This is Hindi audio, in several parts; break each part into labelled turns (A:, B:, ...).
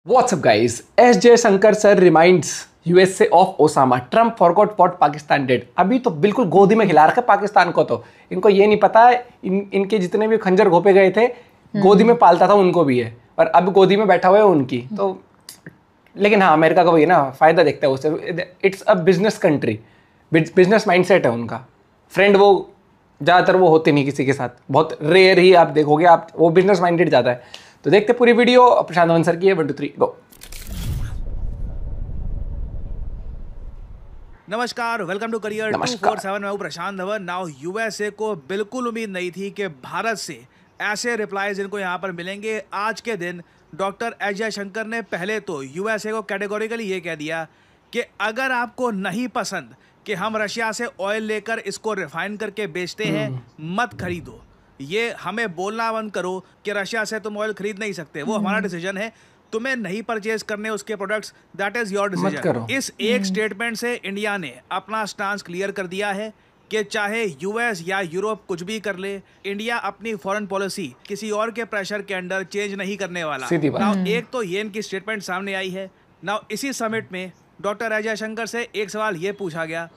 A: What's up, guys? S. Jaishankar sir reminds USA of Osama. Trump forgot what Pakistan did. अभी तो बिल्कुल गोदी में खिला रखा है पाकिस्तान को। तो इनको ये नहीं पता है इनके जितने भी खंजर घोपे गए थे गोदी में पालता था उनको भी है, और अब गोदी में बैठा हुआ है उनकी। तो लेकिन हाँ, अमेरिका का वही ना फायदा देखता है उससे। It's a business country, business mindset है उनका। फ्रेंड वो ज़्यादातर वो होते नहीं किसी के साथ, बहुत रेयर ही आप देखोगे, आप वो बिजनेस माइंडेड ज़्यादा है। तो देखते पूरी वीडियो प्रशांत वन सर की है। 1 2 3 गो।
B: नमस्कार, वेलकम टू करियर 247। मैं हूं प्रशांत धवन। नाउ यूएसए को बिल्कुल उम्मीद नहीं थी कि भारत से ऐसे रिप्लाईज इनको यहां पर मिलेंगे। आज के दिन डॉक्टर एस जयशंकर ने पहले तो यूएसए को कैटेगोरिकली ये कह दिया कि अगर आपको नहीं पसंद कि हम रशिया से ऑयल लेकर इसको रिफाइन करके बेचते हैं, मत खरीदो। ये हमें बोलना बंद करो कि रशिया से तुम ऑयल खरीद नहीं सकते, वो हमारा डिसीजन है। तुम्हें नहीं परचेज करने उसके products, that is your decision. इस एक स्टेटमेंट से इंडिया ने अपना स्टांस क्लियर कर दिया है कि चाहे यूएस या यूरोप कुछ भी कर ले, इंडिया अपनी फॉरेन पॉलिसी किसी और के प्रेशर के अंडर चेंज नहीं करने वाला। नाउ एक तो ये इनकी स्टेटमेंट सामने आई है। नाउ इसी समिट में डॉक्टर एस जयशंकर से एक सवाल ये पूछा गया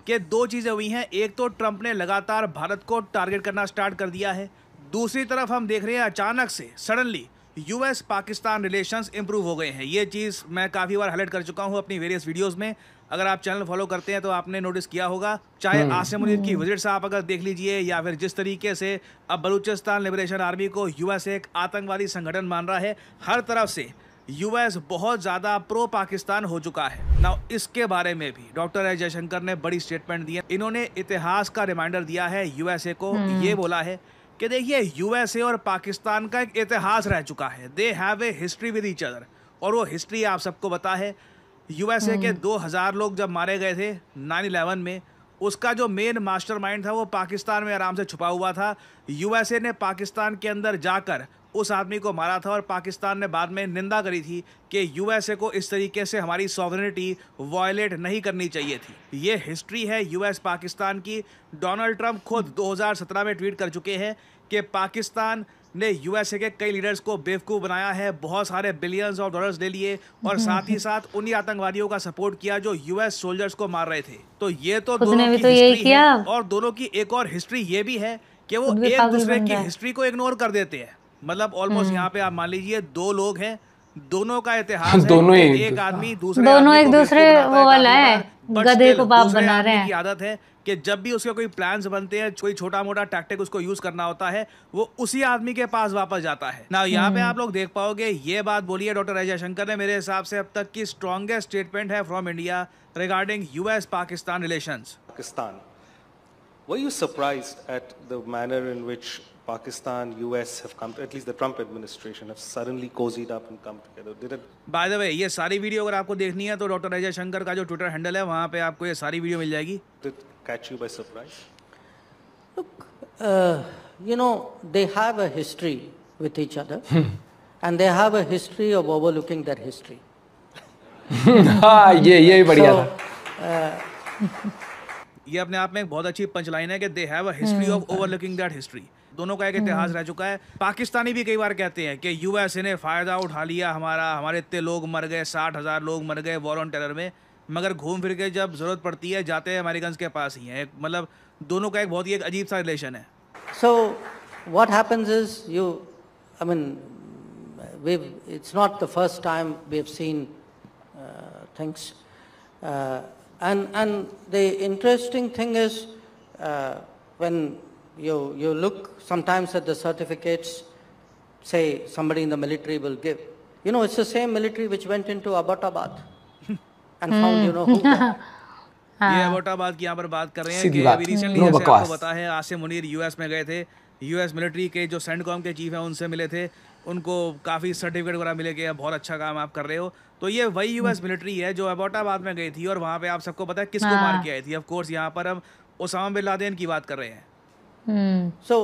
B: कि दो चीज़ें हुई हैं। एक तो ट्रंप ने लगातार भारत को टारगेट करना स्टार्ट कर दिया है, दूसरी तरफ हम देख रहे हैं अचानक से suddenly US Pakistan relations improve हो गए हैं। ये चीज़ मैं काफ़ी बार हाईलाइट कर चुका हूँ अपनी वेरियस वीडियोस में। अगर आप चैनल फॉलो करते हैं तो आपने नोटिस किया होगा, चाहे आसिम मुनीर की विजिट्स आप अगर देख लीजिए, या फिर जिस तरीके से अब बलूचिस्तान लिबरेशन आर्मी को यूएस एक आतंकवादी संगठन मान रहा है, हर तरफ से यूएस बहुत ज़्यादा प्रो पाकिस्तान हो चुका है। नाउ इसके बारे में भी डॉक्टर एस जयशंकर ने बड़ी स्टेटमेंट दी है। इन्होंने इतिहास का रिमाइंडर दिया है यूएसए को। ये बोला है कि देखिए, यूएसए और पाकिस्तान का एक इतिहास रह चुका है। They have a history with each other, और वो हिस्ट्री आप सबको पता है। यूएसए के 2000 लोग जब मारे गए थे 9/11 में, उसका जो मेन मास्टरमाइंड था वो पाकिस्तान में आराम से छुपा हुआ था। यूएसए ने पाकिस्तान के अंदर जाकर उस आदमी को मारा था, और पाकिस्तान ने बाद में निंदा करी थी कि यूएसए को इस तरीके से हमारी सॉवरेनिटी वायलेट नहीं करनी चाहिए थी। ये हिस्ट्री है यूएस पाकिस्तान की। डोनाल्ड ट्रंप खुद 2017 में ट्वीट कर चुके हैं कि पाकिस्तान ने यूएसए के कई लीडर्स को बेवकूफ़ बनाया है, बहुत सारे बिलियंस ऑफ डॉलर्स ले लिए, और साथ ही साथ उन्हीं आतंकवादियों का सपोर्ट किया जो यूएस सोल्जर्स को मार रहे थे। तो ये तो दोनों की हिस्ट्री है, और दोनों की एक और हिस्ट्री ये भी है कि वो एक दूसरे की हिस्ट्री को इग्नोर कर देते हैं। मतलब ऑलमोस्ट यहाँ पे आप मान लीजिए दो लोग हैं, दोनों का इतिहास है,
A: दोनों
B: एक आदमी दूसरे
C: दोनों एक दूसरे वो वाला है, गधे को बाप बना रहे हैं।
B: की आदत है कि जब भी उसके कोई प्लान्स बनते हैं, कोई छोटा मोटा टैक्टिक उसको यूज करना होता है, वो उसी आदमी के पास वापस जाता है ना। यहाँ पे आप लोग देख पाओगे, ये बात बोली है डॉक्टर एस जयशंकर ने। मेरे हिसाब से अब तक की स्ट्रॉन्गेस्ट स्टेटमेंट है from India regarding US Pakistan relations.
D: Pakistan. Were you surprised at the manner in which Pakistan, US have come, at least the Trump administration, have suddenly cozied up and come together? Did it?
B: By the way, ये सारी वीडियो अगर आपको देखनी है तो डॉक्टर अजय शंकर का जो ट्विटर हैंडल है, वहाँ पे आपको ये सारी वीडियो मिल जाएगी।
D: Did it catch you by surprise?
E: Look, you know, they have a history with each other, and they have a history of overlooking that history.
A: हाँ, ये बढ़िया था।
B: ये अपने आप में एक बहुत अच्छी पंचलाइन है कि they have a history of overlooking that history. दोनों का एक इतिहास रह चुका है। पाकिस्तानी भी कई बार कहते हैं कि यूएसए ने फ़ायदा उठा लिया हमारे इतने लोग मर गए, 60,000 लोग मर गए वॉर ऑन टेरर में, मगर घूम फिर के जब ज़रूरत पड़ती है जाते हैं अमेरिकन के पास ही हैं। मतलब दोनों का एक बहुत ही एक अजीब सा रिलेशन है।
E: So what happens is it's not the first time we've seen things. And the interesting thing is when you look sometimes at the certificates, say somebody in the military will give. You know, it's the same military which went into Abbottabad and found you know who.
B: ये अबोटाबाद की यहाँ पर बात कर रहे हैं कि अभी रिसेंटली जैसे आपको पता है आसिम मुनीर यूएस में गए थे। यूएस मिलिट्री के जो सेंटकॉम के चीफ हैं उनसे मिले थे, उनको काफ़ी सर्टिफिकेट वगैरह मिले कि बहुत अच्छा काम आप कर रहे हो। तो ये वही यूएस मिलिट्री है जो अबोटाबाद में गई थी, और वहाँ पे आप सबको पता है किसको मार के आई थी। ऑफ कोर्स यहाँ पर हम ओसामा बिन लादेन की बात कर रहे हैं।
E: So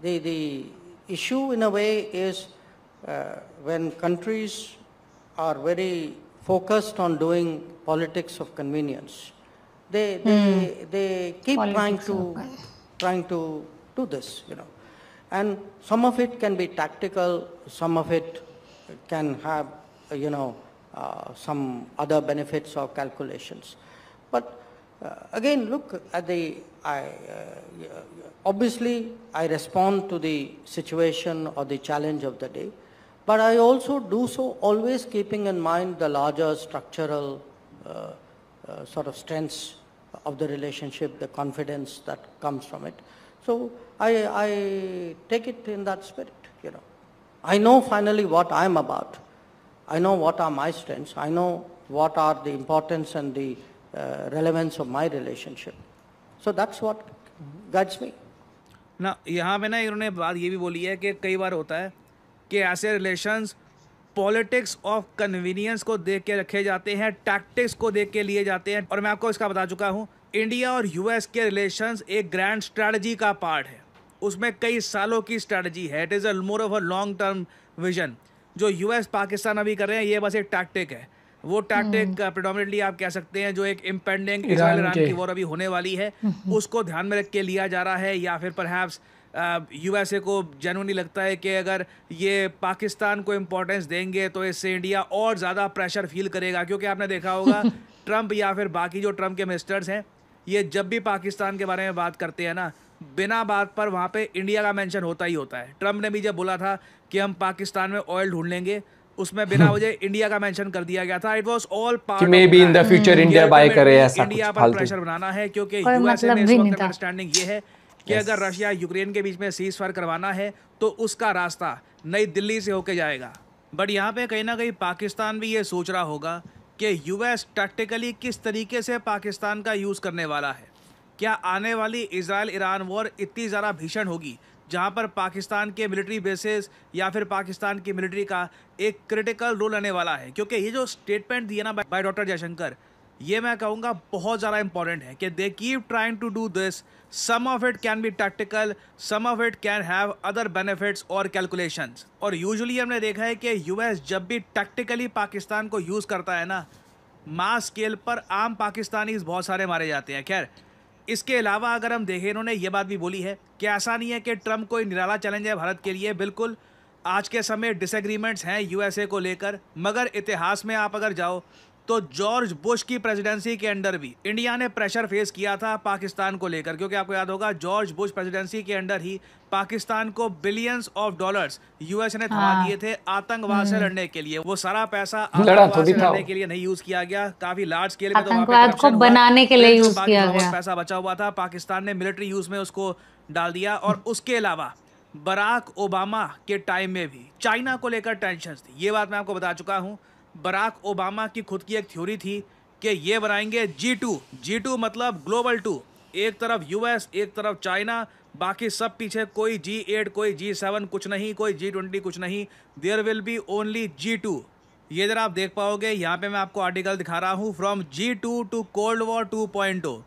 E: the issue in a way is when countries are very focused on doing politics of convenience, they keep trying to do this, you know. And some of it can be tactical, some of it can have, some other benefits or calculations. But again, look at obviously I respond to the situation or the challenge of the day, but I also do so always keeping in mind the larger structural sort of strengths of the relationship, the confidence that comes from it. So I take it in that spirit, I know finally what I'm about. I know what are my strengths. I know what are the importance and the relevance of my relationship. So that's what guides me.
B: ना यहाँ पे ना इन्होंने बात ये भी बोली है कि कई बार होता है कि ऐसे रिलेशंस पॉलिटिक्स ऑफ कन्वीनियंस को देख के रखे जाते हैं, टैक्टिक्स को देख के लिए जाते हैं। और मैं आपको इसका बता चुका हूँ, इंडिया और यूएस के रिलेशंस एक ग्रैंड स्ट्रैटेजी का पार्ट है, उसमें कई सालों की स्ट्रैटेजी है। It is a more of a long term vision. जो यूएस पाकिस्तान अभी कर रहे हैं ये बस एक टैक्टिक है। वो टैक्टिक प्रेडोमिनेटली आप कह सकते हैं जो एक इम्पेंडिंग इजराइल ईरान की वॉर अभी होने वाली है उसको ध्यान में रख के लिया जा रहा है, या फिर परहैप्स यूएसए को जेन्युइनली लगता है कि अगर ये पाकिस्तान को इम्पोर्टेंस देंगे तो इससे इंडिया और ज़्यादा प्रेशर फील करेगा। क्योंकि आपने देखा होगा ट्रंप या फिर बाकी जो ट्रंप के मिनिस्टर्स हैं ये जब भी पाकिस्तान के बारे में बात करते हैं ना, बिना बात पर वहाँ पे इंडिया का मेंशन होता ही होता है। ट्रंप ने भी जब बोला था कि हम पाकिस्तान में ऑयल ढूंढ लेंगे, उसमें बिना वजह इंडिया का मेंशन कर दिया गया था। It was all part
A: may be in the future India by करे ऐसा
B: इंडिया पर प्रेशर बनाना है, क्योंकि यूएसए में इस वक्त अंडरस्टैंडिंग ये है कि अगर रशिया यूक्रेन के बीच में सीज फायर करवाना है तो उसका रास्ता नई दिल्ली से होके जाएगा। बट यहाँ पे कहीं ना कहीं पाकिस्तान भी ये सोच रहा होगा कि यूएस टैक्टिकली किस तरीके से पाकिस्तान का यूज़ करने वाला है। क्या आने वाली इजराइल ईरान वॉर इतनी ज़्यादा भीषण होगी जहां पर पाकिस्तान के मिलिट्री बेसेस या फिर पाकिस्तान की मिलिट्री का एक क्रिटिकल रोल आने वाला है। क्योंकि ये जो स्टेटमेंट दिया ना बाय डॉक्टर जयशंकर, ये मैं कहूँगा बहुत ज़्यादा इंपॉर्टेंट है कि they keep trying to do this. Some of it can be tactical, some of it can have other benefits और कैलकुलेशंस। और यूजुअली हमने देखा है कि यूएस जब भी टैक्टिकली पाकिस्तान को यूज़ करता है ना, मास स्केल पर आम पाकिस्तानी बहुत सारे मारे जाते हैं। खैर, इसके अलावा अगर हम देखें, इन्होंने ये बात भी बोली है कि ऐसा नहीं है कि ट्रंप कोई निराला चैलेंज है भारत के लिए। बिल्कुल आज के समय डिसएग्रीमेंट्स हैं यूएसए को लेकर, मगर इतिहास में आप अगर जाओ तो जॉर्ज बुश की प्रेसिडेंसी के अंडर भी इंडिया ने प्रेशर फेस किया था पाकिस्तान को लेकर। क्योंकि आपको याद होगा जॉर्ज बुश प्रेसिडेंसी के अंडर ही पाकिस्तान को बिलियंस ऑफ डॉलर्स यूएस ने थमा दिए थे आतंकवाद से लड़ने के लिए। वो सारा पैसा आतंकवाद से लड़ने के लिए नहीं यूज किया गया, काफी लार्ज स्केल में तो
C: आतंकवाद को बनाने के लिए यूज किया गया।
B: पैसा बचा हुआ था, पाकिस्तान ने मिलिट्री यूज में उसको डाल दिया। और उसके अलावा बराक ओबामा के टाइम में भी चाइना को लेकर टेंशन थी। ये बात मैं आपको बता चुका हूँ। बराक ओबामा की खुद की एक थ्योरी थी कि ये बनाएंगे G2 मतलब ग्लोबल 2। एक तरफ यूएस, एक तरफ चाइना, बाकी सब पीछे। कोई G8, कोई G7 कुछ नहीं, कोई G20 कुछ नहीं। There will be only G2। ये जरा आप देख पाओगे, यहाँ पे मैं आपको आर्टिकल दिखा रहा हूँ, from G2 to cold war 2.0।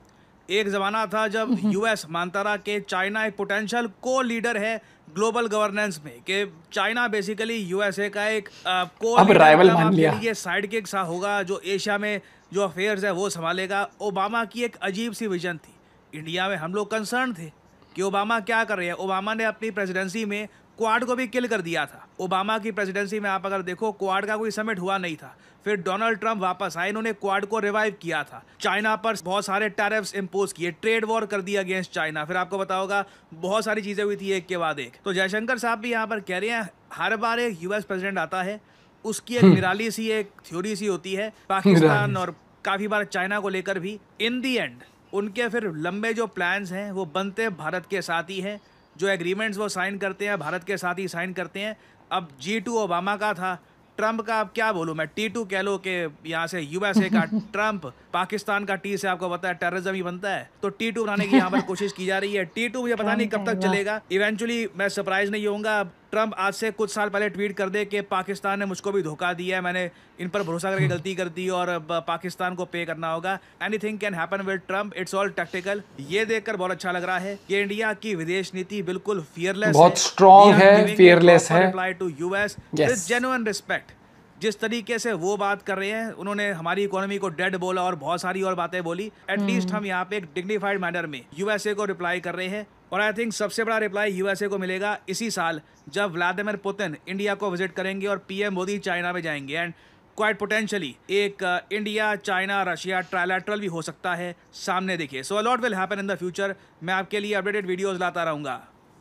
B: एक ज़माना था जब यूएस मानता रहा कि चाइना एक पोटेंशियल को लीडर है ग्लोबल गवर्नेंस में, कि चाइना बेसिकली यूएसए का एक को
A: राइवल मान लिया।
B: ये साइड किक सा होगा जो एशिया में जो अफेयर्स है वो संभालेगा। ओबामा की एक अजीब सी विजन थी। इंडिया में हम लोग कंसर्न थे कि ओबामा क्या कर रहे हैं। ओबामा ने अपनी प्रेसिडेंसी में क्वाड को भी किल कर दिया था। ओबामा की प्रेसिडेंसी में आप अगर देखो क्वाड का कोई समिट हुआ नहीं था। फिर डोनाल्ड ट्रंप वापस आए, इन्होंने क्वाड को रिवाइव किया था। चाइना पर बहुत सारे टैरिफ्स इंपोज किए, ट्रेड वॉर कर दिया अगेंस्ट चाइना। फिर आपको पता होगा बहुत सारी चीजें हुई थी एक के बाद एक। तो जयशंकर साहब भी यहाँ पर कह रहे हैं हर बार एक यूएस प्रेसिडेंट आता है, उसकी एक निराली सी एक थ्योरी सी होती है पाकिस्तान और काफी बार चाइना को लेकर भी। इन दी एंड उनके फिर लंबे जो प्लान्स हैं वो बनते भारत के साथ ही हैं। जो एग्रीमेंट्स वो साइन करते हैं भारत के साथ ही साइन करते हैं। अब G2 ओबामा का था, ट्रंप का अब क्या बोलूं मैं, T2 कह लो कि यहाँ से यूएसए का ट्रंप, पाकिस्तान का T से आपको पता है टेररिज्म ही बनता है, तो T2 बनाने की यहाँ पर कोशिश की जा रही है। T2 मुझे पता नहीं कब तक चलेगा। इवेंचुअली मैं सरप्राइज नहीं होऊंगा ट्रंप आज से कुछ साल पहले ट्वीट कर दे कि पाकिस्तान ने मुझको भी धोखा दिया है, मैंने इन पर भरोसा करके गलती कर दी और पाकिस्तान को पे करना होगा। Anything can happen with Trump, it's all tactical. ये देखकर बहुत अच्छा लग रहा है कि इंडिया की विदेश नीति बिल्कुल फियरलेस,
A: बहुत स्ट्रॉन्ग है, फियरलेस है।
B: Apply to US with genuine respect. जिस तरीके से वो बात कर रहे हैं, उन्होंने हमारी इकोनॉमी को डेड बोला और बहुत सारी और बातें बोली। एटलीस्ट हम यहाँ पे एक डिग्निफाइड मैनर में यूएसए को रिप्लाई कर रहे हैं और आई थिंक सबसे बड़ा रिप्लाई यूएसए को मिलेगा इसी साल जब व्लादिमीर पुतिन इंडिया को विजिट करेंगे और पीएम मोदी चाइना में जाएंगे। एंड क्वाइट पोटेंशियली एक इंडिया चाइना रशिया ट्रायलैटरल भी हो सकता है सामने देखिए। So a lot will happen in the future. मैं आपके लिए अपडेटेड वीडियोस लाता रहूंगा।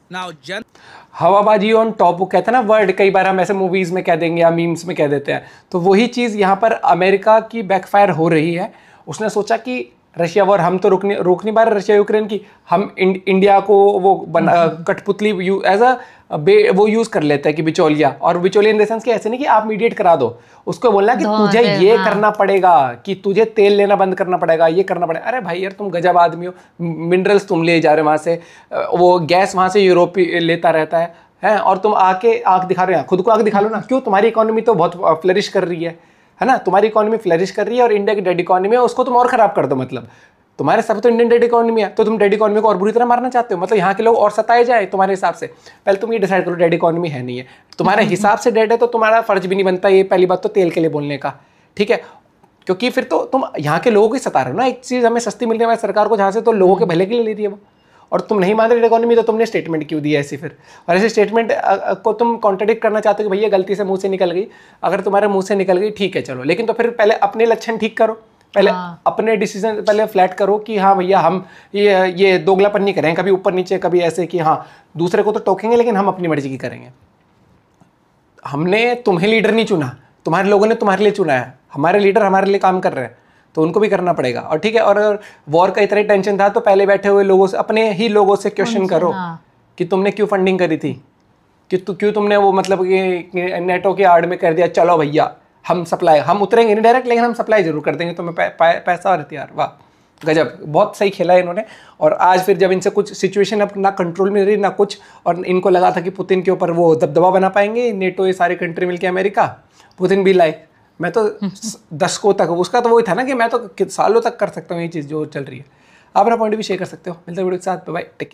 B: नाउ
A: हवाबाजी ऑन टॉप, वो कहते हैं ना वर्ड, कई बार हम ऐसे मूवीज में कह देंगे या मीम्स में कह देते हैं, तो वही चीज़ यहाँ पर अमेरिका की बैकफायर हो रही है। उसने सोचा कि रशिया वॉर हम तो रोक नहीं पा रहे रशिया यूक्रेन की, हम इंडिया को वो कठपुतली एज अ वो यूज़ कर लेते हैं कि बिचौलिया, और बिचौलिया इन द सेंस कि ऐसे नहीं कि आप मीडिएट करा दो, उसको बोलना कि तुझे ये करना पड़ेगा, कि तुझे तेल लेना बंद करना पड़ेगा, ये करना पड़ेगा। अरे भाई यार तुम गजब आदमी हो, मिनरल्स तुम ले जा रहे हो वहाँ से, वो गैस वहाँ से यूरोप लेता रहता है, और तुम आके आँख दिखा रहे हो, खुद को आँख दिखा लो ना। क्यों? तुम्हारी इकोनॉमी तो बहुत फ्लरिश कर रही है ना, तुम्हारी इकोनॉमी फ्लरिश कर रही है और इंडिया की डेड इकोनॉमी है, उसको तुम और खराब कर दो। मतलब तुम्हारे सब तो इंडियन डेड इकोनॉमी है, तो तुम डेड इकोनॉमी को और बुरी तरह मारना चाहते हो, मतलब यहाँ के लोग और सताए जाए तुम्हारे हिसाब से। पहले तुम ये डिसाइड करो डेड इकोनॉमी है नहीं है, तुम्हारे हिसाब से डेड है तो तुम्हारा फर्ज भी नहीं बनता ये पहली बात तो तेल के लिए बोलने का, ठीक है? क्योंकि फिर तो तुम यहाँ के लोगों को सता रहे हो ना। एक चीज़ हमें सस्ती मिलने वाली सरकार को जहाँ से, तो लोगों के भले के लिए ले रही है वो, और तुम नहीं मान रहे इकोनॉमी, तो तुमने स्टेटमेंट क्यों दी ऐसी फिर? और ऐसे स्टेटमेंट को तुम कॉन्ट्रडिक्ट करना चाहते हो कि भैया गलती से मुंह से निकल गई। अगर तुम्हारे मुंह से निकल गई ठीक है चलो, लेकिन तो फिर पहले अपने लक्षण ठीक करो, पहले अपने डिसीजन पहले फ्लैट करो कि हाँ भैया हम ये दोगलापन नहीं करेंगे, कभी ऊपर नीचे कभी ऐसे कि हाँ दूसरे को तो टोकेंगे लेकिन हम अपनी मर्जी की करेंगे। हमने तुम्हें लीडर नहीं चुना, तुम्हारे लोगों ने तुम्हारे लिए चुना है, हमारे लीडर हमारे लिए काम कर रहे हैं, तो उनको भी करना पड़ेगा। और ठीक है, और वॉर का इतना टेंशन था तो पहले बैठे हुए लोगों से, अपने ही लोगों से क्वेश्चन करो कि तुमने क्यों फंडिंग करी थी, कि क्यों तुमने वो मतलब कि नेटो के आड़ में कर दिया, चलो भैया हम सप्लाई, हम उतरेंगे नहीं डायरेक्ट लेकिन हम सप्लाई जरूर कर देंगे तुम्हें, पैसा और हथियार। वाह गजब, बहुत सही खेला है इन्होंने। और आज फिर जब इनसे कुछ सिचुएशन अब ना कंट्रोल में रही ना कुछ, और इनको लगा था कि पुतिन के ऊपर वो दबदबा बना पाएंगे नेटो ये सारी कंट्री मिलके अमेरिका, पुतिन भी लाए, मैं तो दशकों तक, उसका तो वही था ना कि मैं तो सालों तक कर सकता हूँ ये चीज़ जो चल रही है। आप अपना पॉइंट भी शेयर कर सकते हो। मिलते हैं वीडियो के साथ, बाय बाय, टेक केयर।